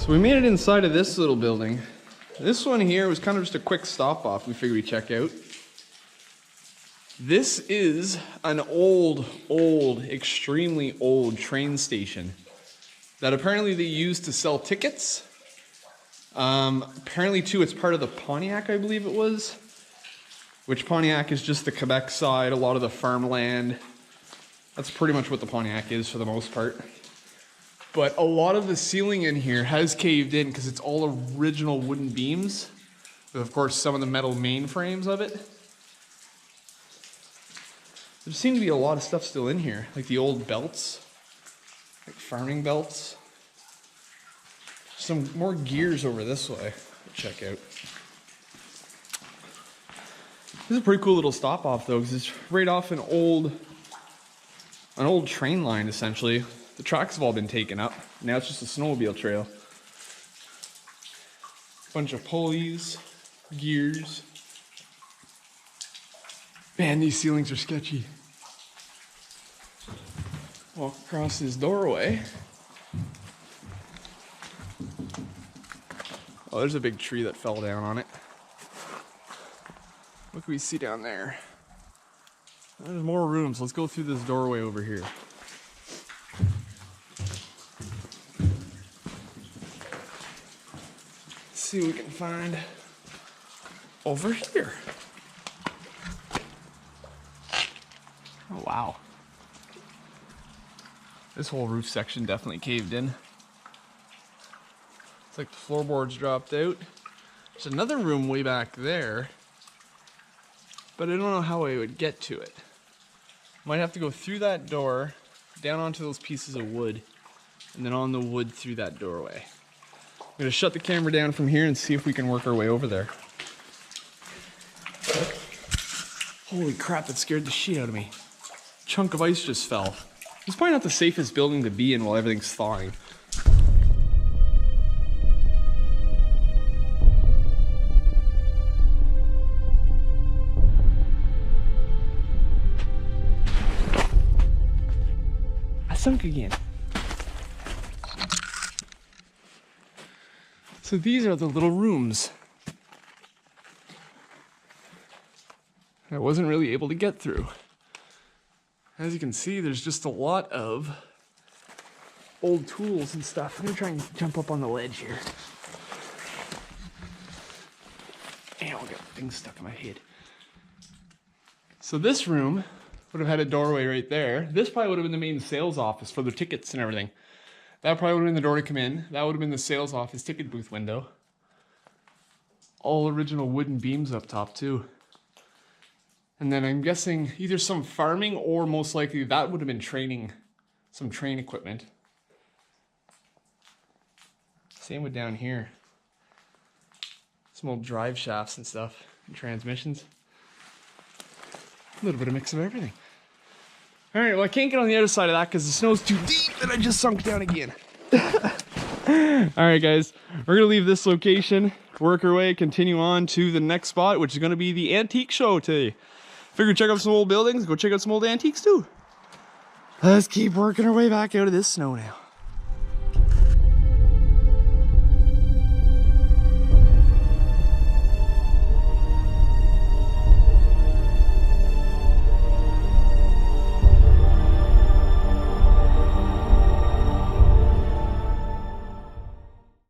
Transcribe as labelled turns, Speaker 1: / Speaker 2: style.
Speaker 1: So we made it inside of this little building. This one here was kind of just a quick stop off we figured we'd check out. This is an old, extremely old train station that apparently they used to sell tickets. Apparently too, it's part of the Pontiac, I believe it was. Which Pontiac is just the Quebec side, a lot of the farmland. That's pretty much what the Pontiac is for the most part. But a lot of the ceiling in here has caved in because it's all original wooden beams. With of course some of the metal main frames of it. There seems to be a lot of stuff still in here, like the old belts, like farming belts. Some more gears over this way. Check out. This is a pretty cool little stop off though, because it's right off an old train line essentially. The tracks have all been taken up. Now it's just a snowmobile trail. Bunch of pulleys, gears. Man, these ceilings are sketchy. Walk across this doorway. Oh, there's a big tree that fell down on it. What can we see down there? There's more rooms. Let's go through this doorway over here. Let's see what we can find over here. Oh, wow. This whole roof section definitely caved in. It's like the floorboards dropped out. There's another room way back there, but I don't know how I would get to it. Might have to go through that door, down onto those pieces of wood, and then on the wood through that doorway. I'm gonna shut the camera down from here and see if we can work our way over there. Holy crap, that scared the shit out of me. Chunk of ice just fell. It's probably not the safest building to be in while everything's thawing. I sunk again. So these are the little rooms I wasn't really able to get through. As you can see, there's just a lot of old tools and stuff. I'm gonna try and jump up on the ledge here. Ow, I got things stuck in my head. So this room would have had a doorway right there. This probably would have been the main sales office for the tickets and everything. That probably would have been the door to come in. That would have been the sales office ticket booth window. All original wooden beams up top too. And then I'm guessing either some farming or most likely that would have been training, some train equipment. Same with down here. Some old drive shafts and stuff, and transmissions. A little bit of mix of everything. All right, well I can't get on the other side of that because the snow's too deep and I just sunk down again. All right guys, we're gonna leave this location, work our way, continue on to the next spot, which is gonna be the antique show today. Figured check out some old buildings, go check out some old antiques too. Let's keep working our way back out of this snow now.